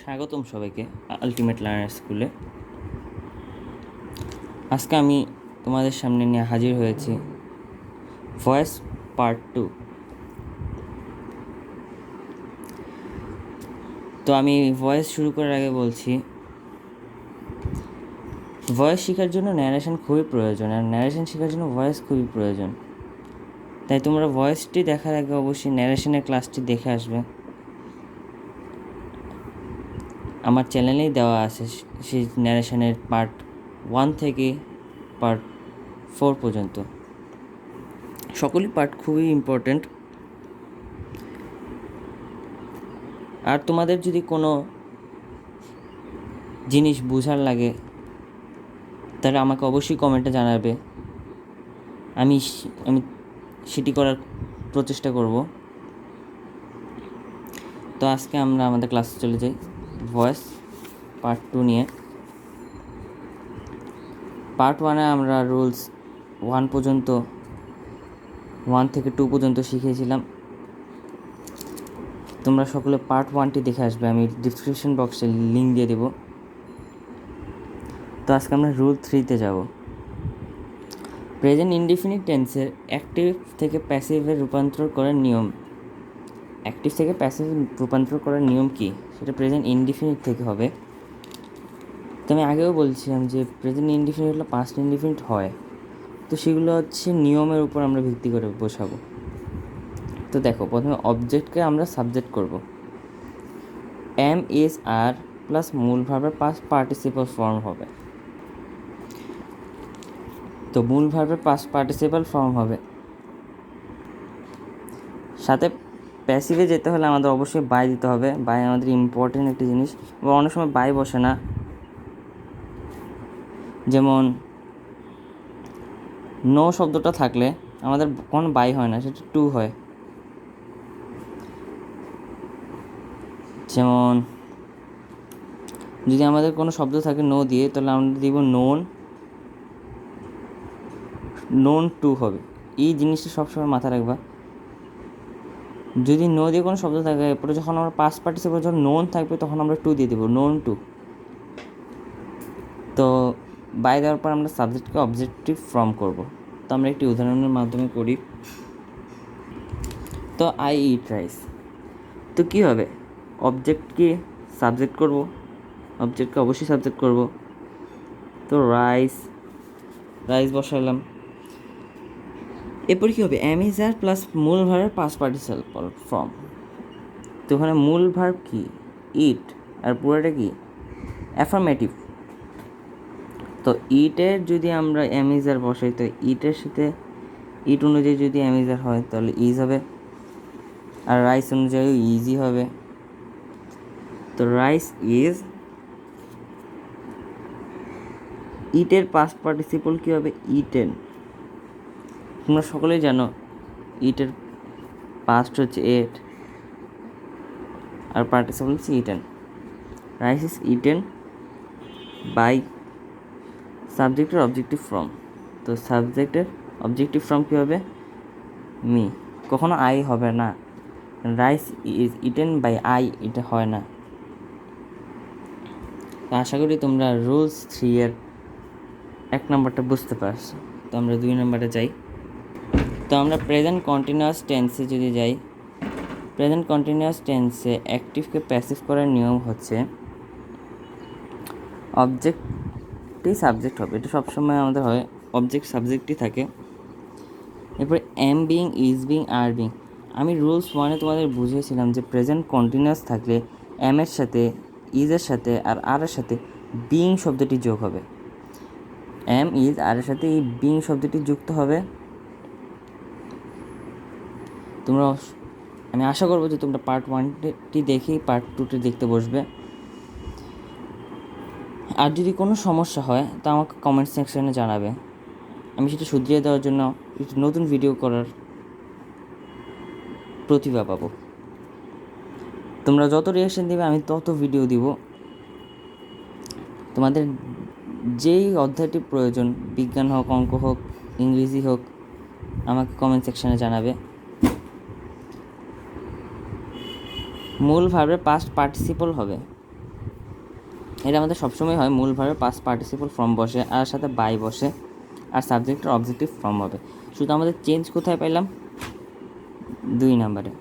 স্বাগতম সবাইকে ultimate learner স্কুলে। আজকে আমি তোমাদের সামনে নিয়ে হাজির হয়েছি ভয়েস পার্ট 2। তো আমি ভয়েস শুরু করার আগে বলছি, ভয়েস শেখার জন্য ন্যারেশন খুবই প্রয়োজন, আর ন্যারেশন শেখার জন্য ভয়েস খুবই প্রয়োজন। তাই তোমরা ভয়েসটি দেখার আগে অবশ্যই ন্যারেশনের ক্লাসটি দেখে আসবে। আমার চ্যানেলেই দেওয়া আছে সেই ন্যারেশনের পার্ট 1 থেকে পার্ট 4 পর্যন্ত। সকলই পার্ট খুবই ইম্পর্ট্যান্ট। আর তোমাদের যদি কোনো জিনিস বোঝার লাগে তাহলে আমাকে অবশ্যই কমেন্টে জানাবে, আমি সেটি করার প্রচেষ্টা করব। তো আজকে আমরা আমাদের ক্লাসে চলে যাই ভয়েস পার্ট 2 নিয়ে। পার্ট 1-এ আমরা রুলস 1 পর্যন্ত 1 থেকে 2 পর্যন্ত শিখিয়েছিলাম। তোমরা সকলে পার্ট 1টি দেখে আসবে, আমি ডিসক্রিপশন বক্সে লিঙ্ক দিয়ে দেব। তো আজকে আমরা রুল 3-তে যাব। প্রেজেন্ট ইনডিফিনিট টেন্সের অ্যাক্টিভ থেকে প্যাসিভে রূপান্তর করার নিয়ম। অ্যাক্টিভ থেকে প্যাসিভ রূপান্তর করার নিয়ম কি, সেটা প্রেজেন্ট ইনডিফিনিট থেকে হবে। তো আমি আগেও বলছিলাম যে প্রেজেন্ট ইনডিফিনিট হলো পাস্ট ইনডিফিনিট হয়, তো সেগুলো হচ্ছে নিয়মের উপর আমরা ভিত্তি করে বোঝাবো। তো দেখো, প্রথমে অবজেক্টকে আমরা সাবজেক্ট করব। এম ইজ আর প্লাস মূল ভার্বের পাস্ট পার্টিসিপল ফর্ম হবে। তো মূল ভার্বের পাস্ট পার্টিসিপল ফর্ম হবে, সাথে প্যাসিভে যেতে হলে আমাদের অবশ্যই বাই দিতে হবে। বাই আমাদের ইম্পর্টেন্ট একটি জিনিস, এবং অনেক সময় বাই বসে না। যেমন নো শব্দটা থাকলে আমাদের কোনো বাই হয় না, সেটা টু হয়। যেমন যদি আমাদের কোনো শব্দ থাকে নো দিয়ে, তাহলে আমরা দিব নোন টু হবে। এই জিনিসটা সবসময় মাথায় রাখবা। যদি নো দিয়ে কোনো শব্দ থাকে, এরপরে যখন আমরা পাস্ট পার্টিসিপল যখন নোন থাকবে তখন আমরা টু দিয়ে দেবো, নোন টু। তো বাই দেওয়ার পর আমরা সাবজেক্টকে অবজেক্টিভ ফর্ম করব। তো আমরা একটি উদাহরণের মাধ্যমে করি। তো আই ইট রাইস, তো কী হবে, অবজেক্টকে সাবজেক্ট করব, অবজেক্টকে অবশ্যই সাবজেক্ট করব। তো রাইস বসালাম। এরপর কী হবে, এম ইজ আর প্লাস মূল ভার্বের পাস্ট পার্টিসিপল ফর্ম। তো ওখানে মূল ভার্ব কি, ইট, আর পুরোটা কি, অ্যাফার্মেটিভ। তো ইটের যদি আমরা এম ইজ আর বসাই, তো ইটের সাথে ইট অনুযায়ী যদি এম ইজ আর হয় তাহলে ইজ হবে, আর রাইস অনুযায়ী ইজি হবে। তো রাইস ইজ, ইটের পাস্ট পার্টিসিপল কী হবে, ইটেন। তোমরা সকলেই জানো ইটের পাস্ট হচ্ছে এট, আর পার্টিসিপল হচ্ছে eaten. Rice is eaten by সাবজেক্টের অবজেক্টিভ ফর্ম। তো সাবজেক্টের অবজেক্টিভ ফর্ম কী হবে, মি, কখনো আই হবে না। Rice is eaten by I, এটা হয় না। তো আশা করি তোমরা রুলস 3-এর 1 নম্বরটা বুঝতে পারছো। তো আমরা 2 নম্বরে যাই। তো আমরা প্রেজেন্ট কন্টিনিউয়াস টেন্সে যদি যাই, প্রেজেন্ট কন্টিনিউয়াস টেন্সে অ্যাক্টিভকে প্যাসিভ করার নিয়ম হচ্ছে অবজেক্টই সাবজেক্ট হবে। এটা সবসময় আমাদের হয়, অবজেক্ট সাবজেক্টই থাকে। এরপরে am being, is being, are being. আমি রুলস 1-এ তোমাদের বুঝিয়েছিলাম যে প্রেজেন্ট কন্টিনিউয়াস থাকলে এম এর সাথে, ইজের সাথে আর আর এর সাথে বিং শব্দটি যোগ হবে। এম ইজ আর এর সাথে এই বিং শব্দটি যুক্ত হবে। তোমরা, আমি আশা করবো যে তোমরা পার্ট 1টি দেখেই পার্ট 2টি দেখতে বসবে। আর যদি কোনো সমস্যা হয় তা আমাকে কমেন্ট সেকশনে জানাবে, আমি সেটা শুধরিয়ে দেওয়ার জন্য একটু নতুন ভিডিও করার প্রতিভা পাবো। তোমরা যত রিয়াকশান দেবে আমি তত ভিডিও দিব। তোমাদের যেই অধ্যায়টি প্রয়োজন, বিজ্ঞান হোক, অঙ্ক হোক, ইংরেজি হোক, আমাকে কমেন্ট সেকশনে জানাবে। মূল ভার্বের পাস্ট পার্টিসিপল হবে এটা আমাদের সবসময় হয়, মূল ভার্বের পাস্ট পার্টিসিপল ফর্ম বসে আর সাথে বাই বসে আর সাবজেক্টের অবজেক্টিভ ফর্ম হবে। শুধু আমাদের চেঞ্জ কোথায় পাইলাম? 2 নাম্বারে।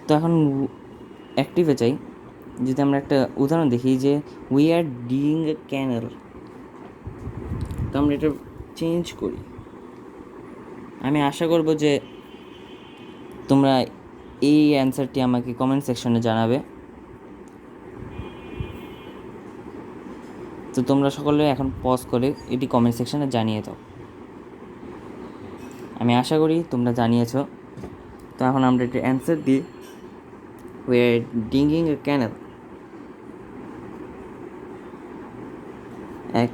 তো এখন অ্যাক্টিভে চাই। যদি আমরা একটা উদাহরণ দেখি যে উই আর ডিগিং এ ক্যানেল, তো আমরা এটা চেঞ্জ করি। আমি আশা করব যে তোমরা এই অ্যান্সারটি আমাকে কমেন্ট সেকশনে জানাবে। তো তোমরা সকলে এখন পজ করে এটি কমেন্ট সেকশনে জানিয়ে দাও। আমি আশা করি তোমরা জানিয়েছো। তো এখন আমরা এটির অ্যান্সার দিই, উই আর ডিগিং এ ক্যানেল।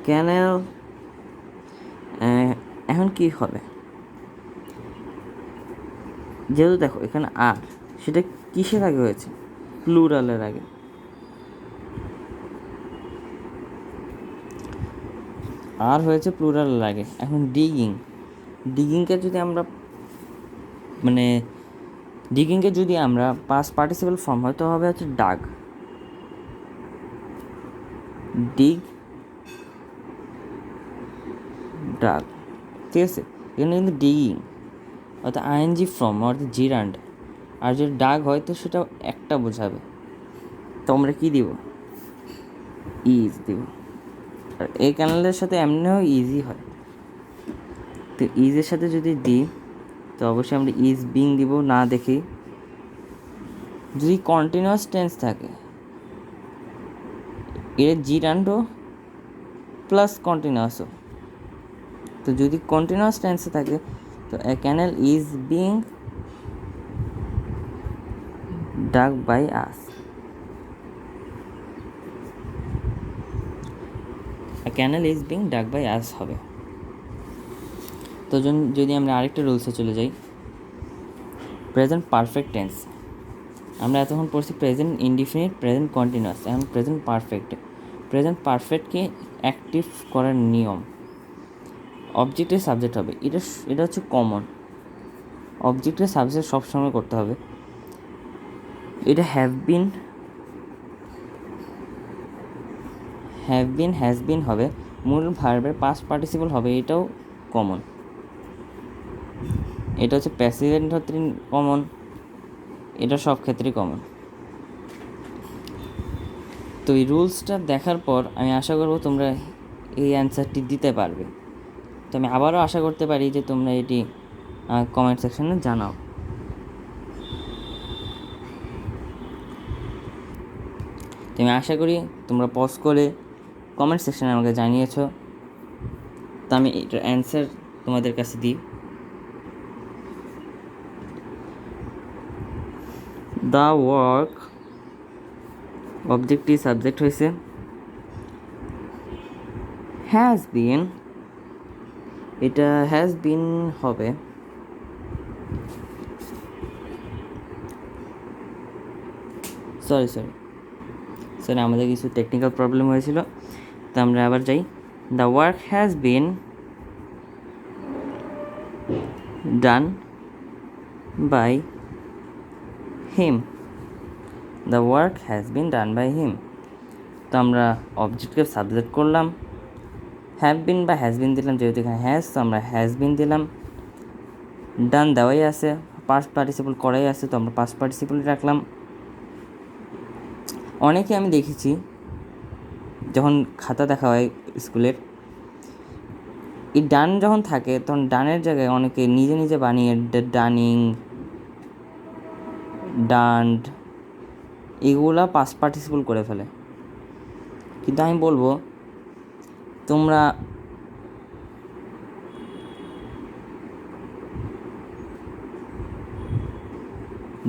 ক্যানেল এখন কি হবে? যেহেতু দেখো এখানে আর, সেটা কিসের আগে হয়েছে? প্লুরালের আগে। আর হয়েছে প্লুরালের আগে। এখন ডিগিংকে যদি আমরা ডিগিংকে যদি আমরা পাস্ট পার্টিসিপল ফর্ম হয় তো হবে হচ্ছে ডাগ, ডিগ ডাগ, ঠিক আছে? এখানে কিন্তু ডিগিং অর্থাৎ আইএনজি ফর্ম অর্থাৎ জিরান্ড, আর যদি ডাগ হয় তো সেটা একটা বোঝাবে। তো আমরা কী দিব? ইজ দিব। আর এই ক্যানেলের সাথে এমনিও ইজি হয়, তো ইজের সাথে যদি দিই তো অবশ্যই আমরা ইজ বিং দিব না দেখি। যদি কন্টিনিউয়াস টেন্স থাকে এর জিরান্ডও প্লাস কন্টিনিউয়াসও, তো যদি কন্টিনিউয়াস টেন্সে থাকে তো a canal is being dug by us. A canal is being dug by us হবে। তো যদি আমরা আরেকটা রুলসে চলে যাই, প্রেজেন্ট পারফেক্ট টেন্স। আমরা এতক্ষণ পড়ছি প্রেজেন্ট ইনডিফিনিট, প্রেজেন্ট কন্টিনিউয়াস, এখন প্রেজেন্ট পারফেক্ট। প্রেজেন্ট পারফেক্টকে অ্যাক্টিভ করার নিয়ম, অবজেক্টের সাবজেক্ট হবে। এটা হচ্ছে কমন, অবজেক্টের সাবজেক্ট সবসময় করতে হবে। এটা হ্যাভ বিন হ্যাজ বিন হবে, মূল ভার্বের পাস্ট পার্টিসিপল হবে, এটাও কমন। এটা হচ্ছে প্যাসিভের ক্ষেত্রে কমন, এটা সব ক্ষেত্রেই কমন। তো এই রুলসটা দেখার পর আমি আশা করব তোমরা এই অ্যান্সারটি দিতে পারবে। তো আমি আবারও আশা করতে পারি যে তোমরা এটি কমেন্ট সেকশনে জানাও। তো আমি আশা করি তোমরা পজ করে কমেন্ট সেকশনে আমাকে জানিয়েছ। তো আমি এটার অ্যান্সার তোমাদের কাছে দিই। দ্য ওয়ার্ক, অবজেক্টটি সাবজেক্ট হয়েছে, হ্যাজ বিন, এটা হ্যাজ বিন হবে, সরি আমাদের কিছু টেকনিক্যাল প্রবলেম হয়েছিল, তো আমরা আবার যাই। The work has been done by him. The work has been done by him. তো আমরা অবজেক্টকে সাবজেক্ট করলাম, হ্যাভ বিন বা হ্যাজ বিন দিলাম, যেহেতু এখানে হ্যাজ তো আমরা হ্যাজ বিন দিলাম। ডান দেওয়াই আছে, পাস্ট পার্টিসিপল করাই আছে, তো আমরা পাস্ট পার্টিসিপল রাখলাম। অনেকে আমি দেখেছি যখন খাতা দেখা হয় স্কুলের, এই ডান যখন থাকে তখন ডানের জায়গায় অনেকে নিজে নিজে বানিয়ে ডানিং, ডান্ড এগুলা পাস্ট পার্টিসিপল করে ফেলে। কিন্তু আমি বলবো তোমরা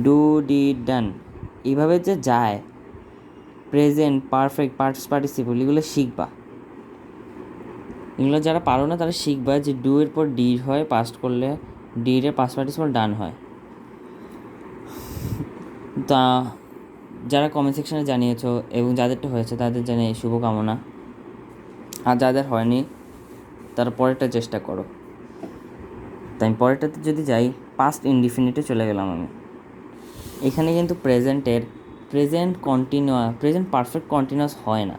ডু ডি ডান এইভাবে যে যায়, প্রেজেন্ট পারফেক্ট পাস্ট পার্টিসিপল এগুলো শিখবা। এগুলো যারা পারো না তারা শিখবা যে ডু এর পর ডি হয়, পাস্ট করলে ডি এর পাস্ট পার্টিসিপল ডান হয়। তা যারা কমেন্ট সেকশনে জানিয়েছো এবং যাদেরটা হয়েছে তাদের জানিয়ে শুভকামনা, আর যাদের হয়নি তারা পরেরটা চেষ্টা করো। তাই পরেরটাতে যদি যাই, পাস্ট ইনডিফিনিটে চলে গেলাম আমি। এখানে কিন্তু প্রেজেন্টের প্রেজেন্ট পারফেক্ট কন্টিনিউয়াস হয় না,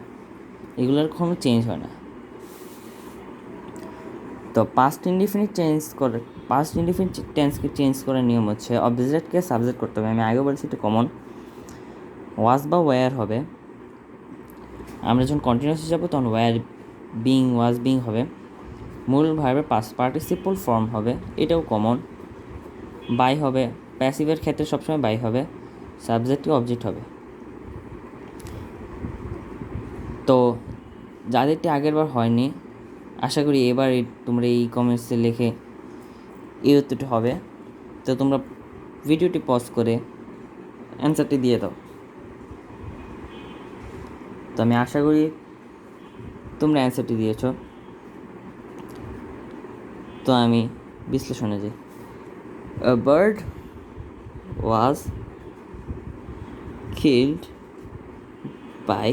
এগুলোর কোনো চেঞ্জ হয় না। তো পাস্ট ইনডিফিনিট টেন্সকে চেঞ্জ করার নিয়ম হচ্ছে অবজেক্টকে সাবজেক্ট করতে হবে। আমি আগেও বলছি এটা কমন। ওয়াজ বা ওয়্যার হবে, আমরা যখন কন্টিনিউয়াস যাবো তখন ওয়্যার ওয়াজ বিং হবে। মূল ভার্বের পাস্ট পার্টিসিপল ফর্ম হবে, এটাও কমন। বাই হবে, প্যাসিভের ক্ষেত্রে সবসময় বাই হবে। সাবজেক্টকে অবজেক্ট হবে। তো যাদেরটি আগের বার হয়নি, আশা করি এবার তোমরা এই কমেন্টসে লিখে এই উত্তরটি হবে। তো তোমরা ভিডিওটি পজ করে অ্যান্সারটি দিয়ে দাও। তো আমি আশা করি তোমরা অ্যান্সারটি দিয়েছ। তো আমি বিশ্লেষণে যাই। A bird was killed by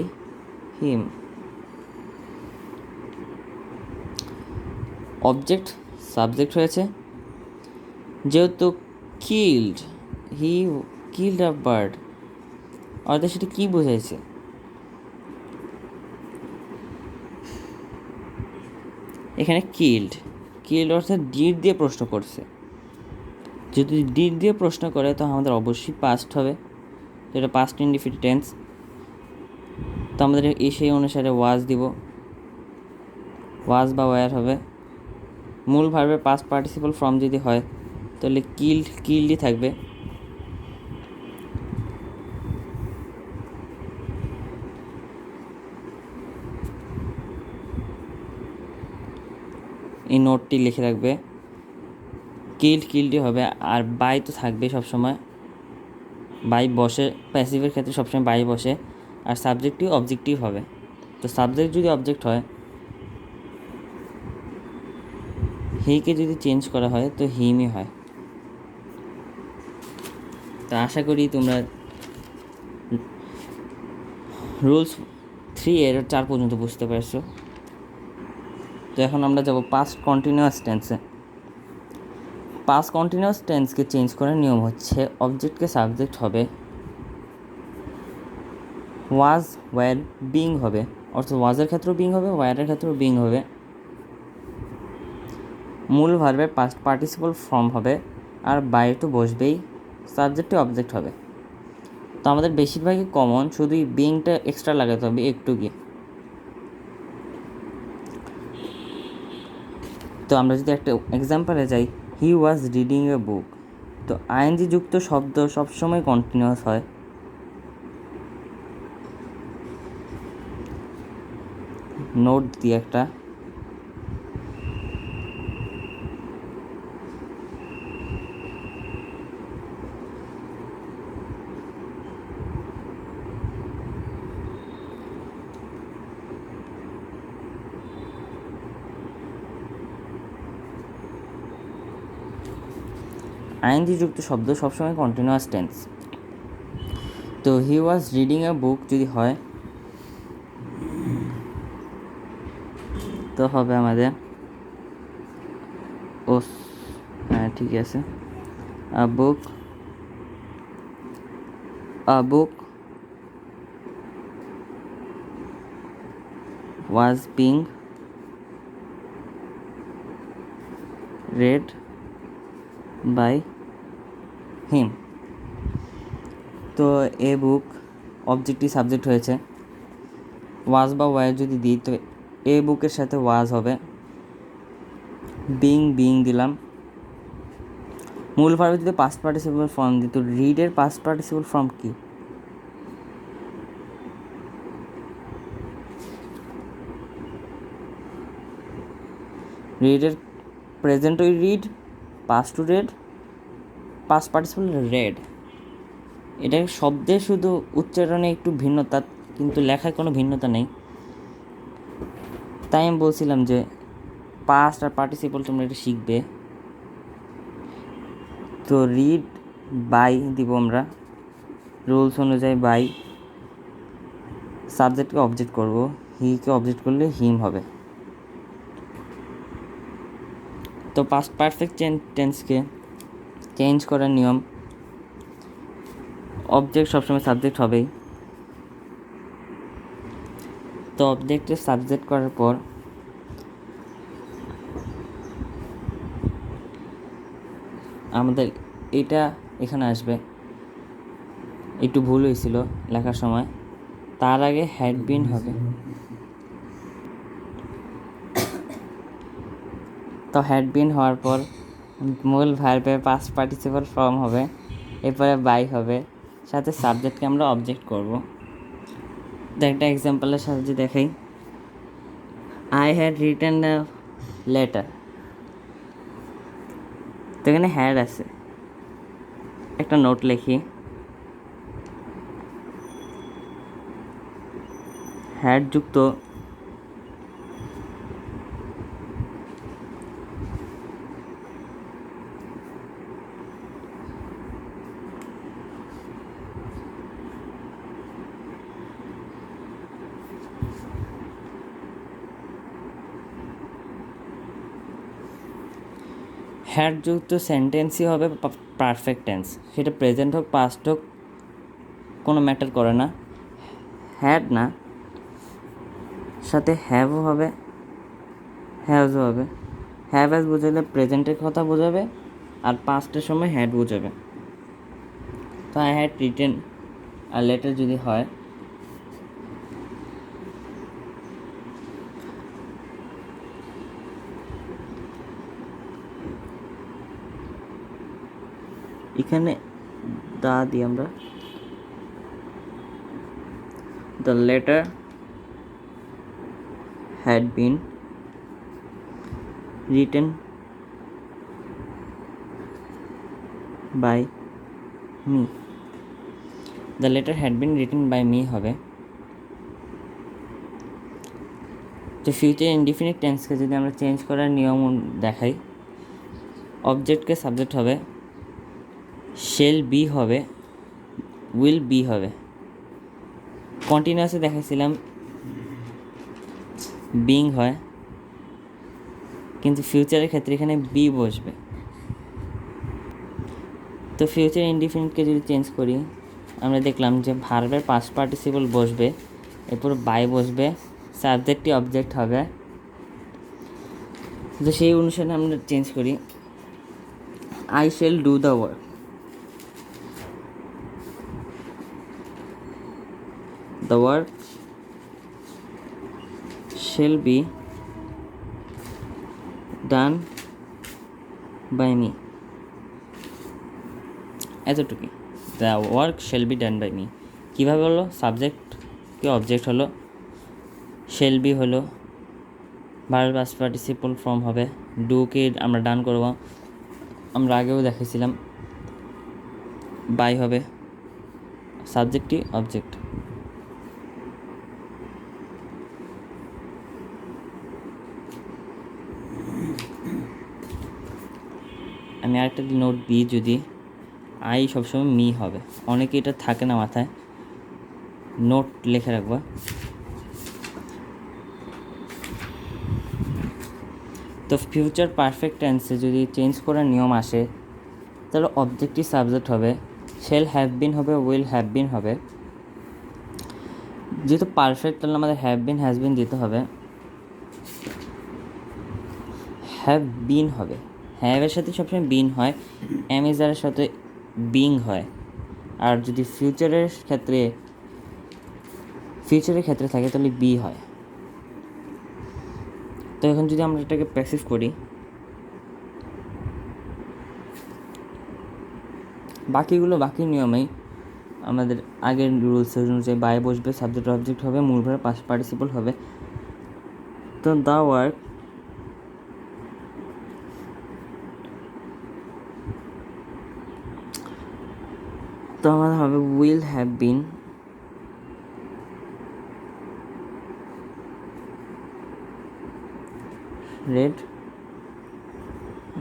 him. Object subject হয়েছে, যেহেতু হি কিল্ড আ বার্ড, অর্থাৎ সেটা কী বোঝাইছে? এখানে কিল্ড অর্থাৎ ডিড দিয়ে প্রশ্ন করছে। যদি ডিড দিয়ে প্রশ্ন করে তো আমাদের অবশ্যই পাস্ট হবে, যেটা পাস্ট ইনডিফিনিট টেন্স। তো আমাদের সেই অনুসারে ওয়াজ দিব, ওয়াজ বা ওয়্যার হবে। মূল ভার্বের পাস্ট পার্টিসিপল ফর্ম যদি হয় তাহলে কিল্ডই থাকবে। এই নোটটি লিখে রাখবে, কিল্ডই হবে। আর বাই তো থাকবে সবসময়, বাই বসে, প্যাসিভের ক্ষেত্রে সবসময় বাই বসে। আর সাবজেক্টিভ অবজেক্টিভ হবে। তো সাবজেক্ট যদি অবজেক্ট হয়, হিকে যদি চেঞ্জ করা হয় তো হিমই হয়। তা আশা করি তোমরা রুলস 3 এর 4 পর্যন্ত বুঝতে পারছো। তো এখন আমরা যাব পাস্ট কন্টিনিউয়াস টেন্সে। পাস্ট কন্টিনিউয়াস টেন্সকে চেঞ্জ করার নিয়ম হচ্ছে অবজেক্টকে সাবজেক্ট হবে, ওয়াজ ওয়্যার বিং হবে, অর্থাৎ ওয়াজের ক্ষেত্রেও বিং হবে, ওয়্যারের ক্ষেত্রেও বিং হবে। মূল ভার্বের পাস্ট পার্টিসিপল ফর্ম হবে, আর বাই তো বসবেই, সাবজেক্টে অবজেক্ট হবে। তো আমাদের বেশিরভাগই কমন, শুধু বিংটা এক্সট্রা লাগাতে হবে একটু গিয়ে। তো আমরা যদি একটা এক্সাম্পলে যাই, হি ওয়াজ রিডিং এ বুক। তো আইএনজি যুক্ত শব্দ সবসময় কন্টিনিউয়াস হয়। নোট দিয়ে একটা, আইএনজি যুক্ত শব্দ সবসময় কন্টিনিউয়াস টেন্স। তো হি ওয়াজ রিডিং এ বুক যদি হয় তো হবে আমাদের হ্যাঁ ঠিক আছে, আ বুক was being read by him. তো এ বুক অবজেক্টই সাবজেক্ট হয়েছে। ওয়াজ বা ওয়্যার যদি দিই তো এ বুকের সাথে ওয়াজ হবে, বিং দিলাম। মূল ভার্বে যদি পাস্ট পার্টিসিপল ফর্ম দিই তো রিডের পাস্ট পার্টিসিপল ফর্ম কি? রিডের প্রেজেন্ট ওই read, past to read, past participle read. এটা শব্দে শুধু উচ্চারণে একটু ভিন্নতা, কিন্তু লেখায় কোনো ভিন্নতা নেই। তাই আমি বলছিলাম যে পাস্ট আর পার্টিসিপল তোমরা এটা শিখবে। তো রিড বাই দিব আমরা, রুলস অনুযায়ী বাই। সাবজেক্টকে অবজেক্ট করব, হিকে অবজেক্ট করলে হিম হবে। তো পাস্ট পারফেক্ট টেন্সকে চেঞ্জ করার নিয়ম অবজেক্ট সবসময় সাবজেক্ট হবেই। তো অবজেক্টে সাবজেক্ট করার পর আমাদের এটা এখানে আসবে। একটু ভুল হয়েছিল লেখার সময়, তার আগে হ্যাড বিন হবে। তো হ্যাড বিন হওয়ার পর মূল ভার্বের পাস্ট পার্টিসিপল ফর্ম হবে, এরপরে বাই হবে, সাথে সাবজেক্টকে আমরা অবজেক্ট করব। তো একটা এক্সাম্পলের সাহায্যে দেখাই। I had written a letter. তো এখানে হ্যাড আছে, একটা নোট লিখি। হ্যাড যুক্ত হ্যাডযুক্ত সেন্টেন্সই হবে পারফেক্ট টেন্স, সেটা প্রেজেন্ট হোক পাস্ট হোক কোনো ম্যাটার করে না। হ্যাড না, সাথে হ্যাভও হবে, হ্যাজও হবে। হ্যাভ হ্যাজ বোঝালে প্রেজেন্টের কথা বোঝাবে, আর পাস্টের সময় হ্যাড বোঝাবে। তো আই হ্যাড রিটেন আর লেটার যদি হয়, এখানে দা দিই আমরা। The letter had been written by me. The letter had been written by me হবে। তো ফিউচার ইনডিফিনিট টেন্সকে যদি আমরা চেঞ্জ করার নিয়ম দেখাই, অবজেক্টকে সাবজেক্ট হবে, শেল বি হবে, উইল বি হবে। কন্টিনিউয়াসে দেখাইছিলাম বিং হয়, কিন্তু ফিউচারের ক্ষেত্রে এখানে বি বসবে। তো ফিউচার ইনডিফিনিটকে যদি চেঞ্জ করি, আমরা দেখলাম যে ভার্বের পাস্ট পার্টিসিপল বসবে, এরপর বাই বসবে, সাবজেক্টই অবজেক্ট হবে। তো সেই অনুসারে আমরা চেঞ্জ করি। I shall do the work. The work shall be done by me. এতটুকুই। The work shall be done by me কীভাবে হলো? সাবজেক্ট কি অবজেক্ট হলো, শেল বি হলো, ভার্ব পাস্ট পার্টিসিপল ফর্ম হবে, ডুকে আমরা ডান করব, আমরা আগেও দেখেছিলাম। বাই হবে, সাবজেক্টই অবজেক্ট। আমি আরেকটা নোট দিই, যদি আই সবসময় মি হবে, অনেকে এটা থাকে না মাথায়, নোট লিখে রাখবা। তো ফিউচার পারফেক্ট টেন্সে যদি চেঞ্জ করার নিয়ম আসে, তাহলে অবজেক্টই সাবজেক্ট হবে, শেল হ্যাভ বিন হবে, উইল হ্যাভ বিন হবে। যেহেতু পারফেক্ট, তাহলে আমাদের হ্যাভ বিন হ্যাজ বিন দিতে হবে। হ্যাভ বিন হবে, হ্যাভের সাথে সবসময় বিন হয়, অ্যামেজারের সাথে বিং হয়। আর যদি ফিউচারের ক্ষেত্রে থাকে তাহলে বি হয়। তো এখন যদি আমরা এটাকে প্র্যাকটিস করি, বাকি নিয়মেই আমাদের আগের রুলস অনুযায়ী বাই বসবে, সাবজেক্ট অবজেক্ট হবে, মূল ভার্ব পাস্ট পার্টিসিপল হবে। তো দ্য ওয়ার্ক তো আমাদের হবে will have been read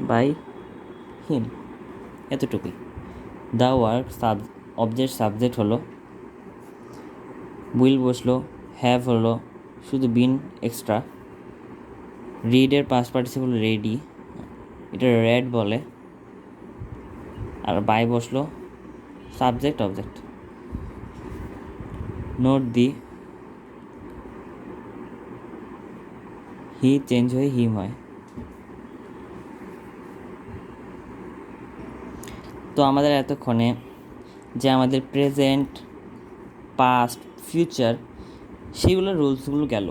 by him। এতটুকুই। দ্য ওয়ার্ক সাবজেক্ট হলো, উইল বসলো, হ্যাভ হলো, শুধু বিন এক্সট্রা, রিডের পাস্ট পার্টিসিপল রেডি, এটা রেড বলে, আর বাই বসলো, subject object. Note the, he change হয়ে হিম হয়। তো আমাদের এতক্ষণে যে আমাদের প্রেজেন্ট, পাস্ট, ফিউচার সেইগুলোর রুলসগুলো গেল।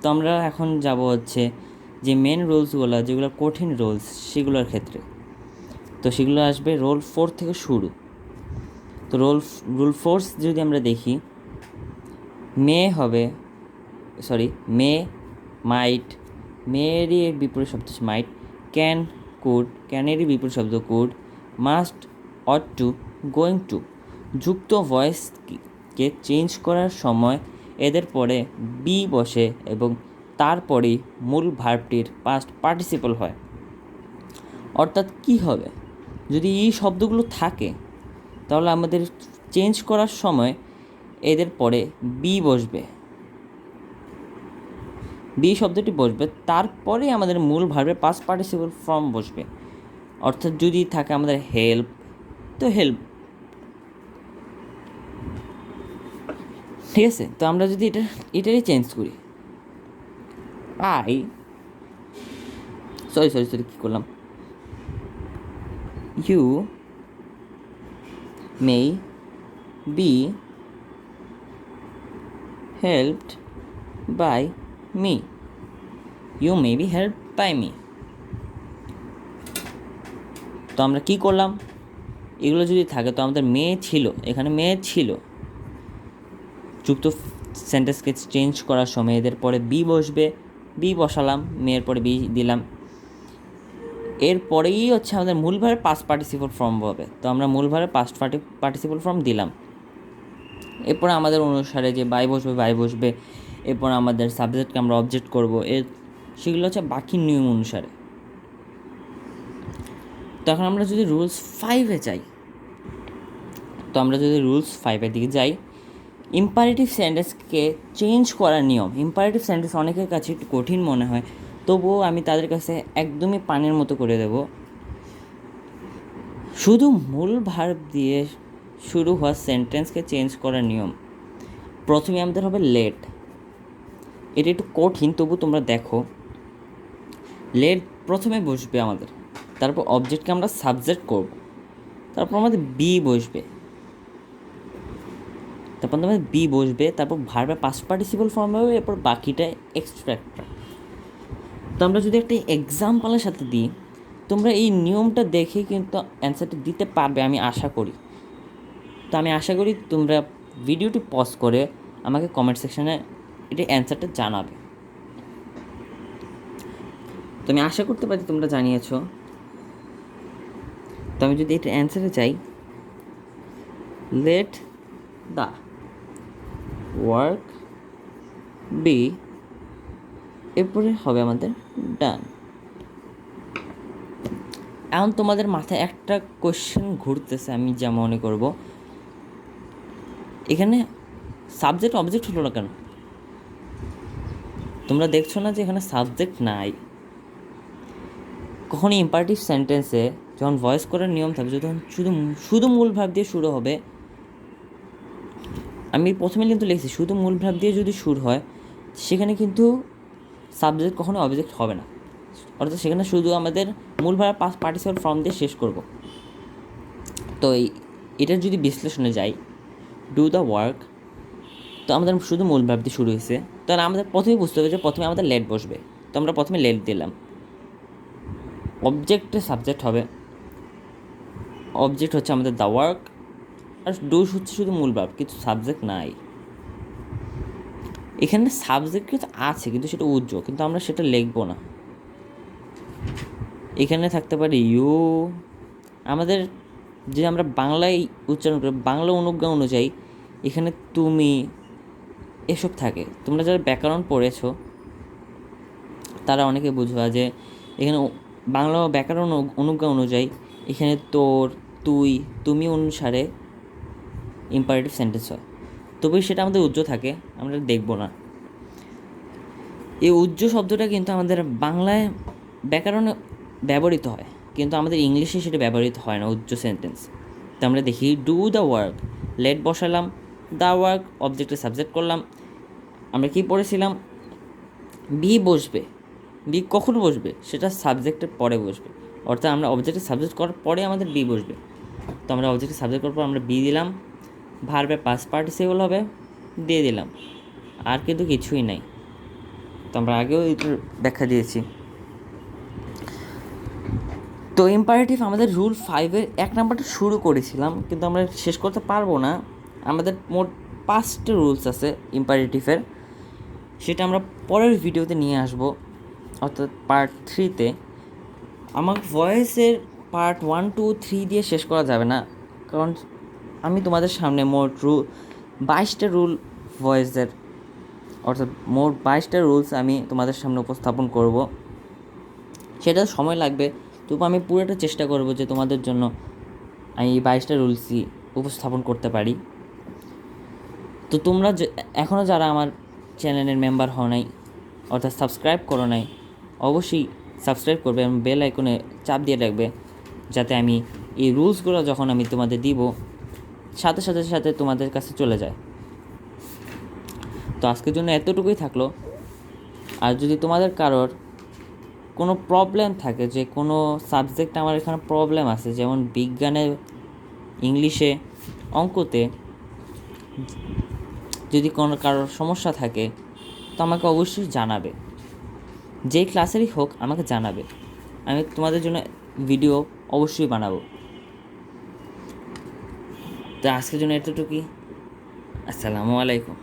তো আমরা এখন যাব হচ্ছে যে মেন রুলসগুলো, যেগুলো কঠিন রুলস সেগুলোর ক্ষেত্রে। তো সেগুলো আসবে রোল 4 থেকে শুরু। তো রুল 4 যদি আমরা দেখি, মে, মাইট, মেয়েরই বিপরীত শব্দ মাইট, ক্যান, কুড, ক্যানেরই বিপরীত শব্দ could, must, ought to, going to যুক্ত ভয়েসকে চেঞ্জ করার সময় এদের পরে বি বসে এবং তারপরেই মূল ভার্বটির পাস্ট পার্টিসিপল হয়। অর্থাৎ কী হবে, যদি এই শব্দগুলো থাকে তাহলে আমাদের চেঞ্জ করার সময় এদের পরে বি বসবে, বি শব্দটি বসবে, তারপরে আমাদের মূল ভার্বের পাস্ট পার্টিসিপল ফর্ম বসবে। অর্থাৎ যদি থাকে আমাদের হেল্প, তো হেল্প, ঠিক আছে। তো আমরা যদি এটারই চেঞ্জ করি, সরি কী করলাম, you may be helped by me, you may be help by me. তো আমরা কী করলাম, এগুলো যদি থাকে তো আমাদের মেয়ে ছিল, এখানে মেয়ে ছিল, যুক্ত সেন্টেন্সকে চেঞ্জ করার সময় এদের পরে বি বসবে, বি বসালাম, মেয়ের পরে বি দিলাম, এরপরেই হচ্ছে আমাদের মূল ভার্বের পাস্ট পার্টিসিপল ফর্ম হবে। তো আমরা মূল ভার্বের পাস্ট পার্টিসিপল ফর্ম দিলাম। এরপরে আমাদের অনুসারে যে বাই বসবে, এরপর আমাদের সাবজেক্টকে আমরা অবজেক্ট করব, সেগুলো হচ্ছে বাকি নিয়ম অনুসারে। তখন আমরা যদি রুলস 5-এ যাই, তো আমরা যদি রুলস 5-এর দিকে যাই, ইম্পারেটিভ সেন্টেন্সকে চেঞ্জ করার নিয়ম। ইম্পারেটিভ সেন্টেন্স অনেকের কাছে একটু কঠিন মনে হয়, তবুও আমি তাদের কাছে একদমই পানির মতো করে দেব। শুধু মূল ভার্ব দিয়ে শুরু হওয়া সেন্টেন্সকে চেঞ্জ করার নিয়ম, প্রথমে আমাদের হবে লেট। এটা একটু কঠিন, তবু তোমরা দেখো, লেট প্রথমে বসবে আমাদের, তারপর অবজেক্টকে আমরা সাবজেক্ট করব, তারপর আমাদের বি বসবে, তারপর ভার্বের পাস্ট পার্টিসিপল ফর্ম হবে, এরপর বাকিটা এক্সট্রা। তো আমরা যদি একটা এক্সাম্পলের সাথে দিই, তোমরা এই নিয়মটা দেখে কিন্তু অ্যান্সারটা দিতে পারবে আমি আশা করি। তো আমি আশা করি তোমরা ভিডিওটি পজ করে আমাকে কমেন্ট সেকশানে এটা অ্যান্সারটা জানাবে। তো আমি আশা করতে পারি তোমরা জানিয়েছো। তো আমি যদি এটা অ্যান্সারে চাই, লেট দ্য ওয়ার্ক বি, এরপরে হবে আমাদের ডান। এখন তোমাদের মাথায় একটা কোয়েশ্চেন ঘুরতেছে, আমি যা মনে করব, এখানে সাবজেক্ট অবজেক্ট হলো না কেন? তোমরা দেখছো না যে এখানে সাবজেক্ট নাই? কখনই ইম্পারেটিভ সেন্টেন্সে যখন ভয়েস করার নিয়ম থাকবে, যখন শুধু মূল ভাব দিয়ে শুরু হবে, আমি প্রথমে কিন্তু লিখছি শুধু মূল ভাব দিয়ে যদি শুরু হয়, সেখানে কিন্তু সাবজেক্ট কখনো অবজেক্ট হবে না। অর্থাৎ সেখানে শুধু আমাদের মূল ভাব পার্টিসিপাল ফর্ম দিয়ে শেষ করব। তো এটার যদি বিশ্লেষণে যাই, ডু দ্য ওয়ার্ক, তো আমাদের শুধু মূল ভাব দিয়ে শুরু হয়েছে, তাহলে আমাদের প্রথমে বুঝতে হবে যে প্রথমে আমাদের লেট বসবে। তো আমরা প্রথমে লেট দিলাম, অবজেক্টে সাবজেক্ট হবে, অবজেক্ট হচ্ছে আমাদের দ্য ওয়ার্ক, আর ডু হচ্ছে শুধু মূল ভাব, কিন্তু সাবজেক্ট নাই। এখানে সাবজেক্ট কিন্তু আছে, কিন্তু সেটা উজ্জ্বল, কিন্তু আমরা সেটা লিখবো না। এখানে থাকতে পারে ইউ, আমাদের যদি আমরা বাংলায় উচ্চারণ করি, বাংলা অনুজ্ঞা অনুযায়ী এখানে তুমি, এসব থাকে। তোমরা যারা ব্যাকরণ পড়েছো তারা অনেকে বুঝবা যে এখানে বাংলা ব্যাকরণ অনুজ্ঞা অনুযায়ী এখানে তোর, তুই, তুমি অনুসারে ইম্পারেটিভ সেন্টেন্স হয়, তবে সেটা আমাদের উজ্জ্বল থাকে, আমরা দেখবো না। এই উজ্জ্বল শব্দটা কিন্তু আমাদের বাংলায় ব্যাকরণে ব্যবহৃত হয়, কিন্তু আমাদের ইংলিশে সেটা ব্যবহৃত হয় না উজ্জ্বল সেন্টেন্স। তো আমরা দেখি ডু দ্য ওয়ার্ক, লেট বসালাম, দ্য ওয়ার্ক অবজেক্টে সাবজেক্ট করলাম। আমরা কি পড়েছিলাম, বি বসবে, বি কখন বসবে সেটা সাবজেক্টের পরে বসবে, অর্থাৎ আমরা অবজেক্টে সাবজেক্ট করার পরে আমাদের বি বসবে। তো আমরা অবজেক্টে সাবজেক্ট করার পর আমরা বি দিলাম, ভার্বের পাস্ট পার্টিসিপল হবে, দিয়ে দিলাম, আর কিন্তু কিছুই নাই। তো আমরা আগেও এটার ব্যাখ্যা দিয়েছি। তো ইম্পারেটিভ আমাদের রুল 5-এর 1 নাম্বারটা শুরু করেছিলাম, কিন্তু আমরা শেষ করতে পারবো না। আমাদের মোট 5টা রুলস আছে ইম্পারেটিভের, সেটা আমরা পরের ভিডিওতে নিয়ে আসবো, অর্থাৎ পার্ট 3-তে। আমার ভয়েসের পার্ট 1, 2, 3 দিয়ে শেষ করা যাবে না, কারণ আমি তোমাদের সামনে মোট 22টা রুল ভয়েসের, অর্থাৎ মোট 22টা রুলস আমি তোমাদের সামনে উপস্থাপন করব। সেটা সময় লাগবে, তবু আমি পুরোটা চেষ্টা করব যে তোমাদের জন্য আমি এই 22টা রুলসই উপস্থাপন করতে পারি। তো তোমরা এখনও যারা আমার চ্যানেলের মেম্বার হও নাই, অর্থাৎ সাবস্ক্রাইব করো নাই, অবশ্যই সাবস্ক্রাইব করবে এবং বেল আইকনে চাপ দিয়ে রাখবে, যাতে আমি এই রুলসগুলো যখন আমি তোমাদের দিব সাথে সাথে সাথে তোমাদের কাছে চলে যায়। তো আজকের জন্য এতটুকুই থাকলো। আর যদি তোমাদের কারোর কোনো প্রবলেম থাকে, যে কোনো সাবজেক্ট আমার এখানে প্রবলেম আছে, যেমন বিজ্ঞানে, ইংলিশে, অঙ্কতে যদি কোনো কারোর সমস্যা থাকে, তো আমাকে অবশ্যই জানাবে, যেই ক্লাসেরই হোক আমাকে জানাবে, আমি তোমাদের জন্য ভিডিও অবশ্যই বানাবো। তো আজকের জন্য এতটুকুই। আসসালামু আলাইকুম।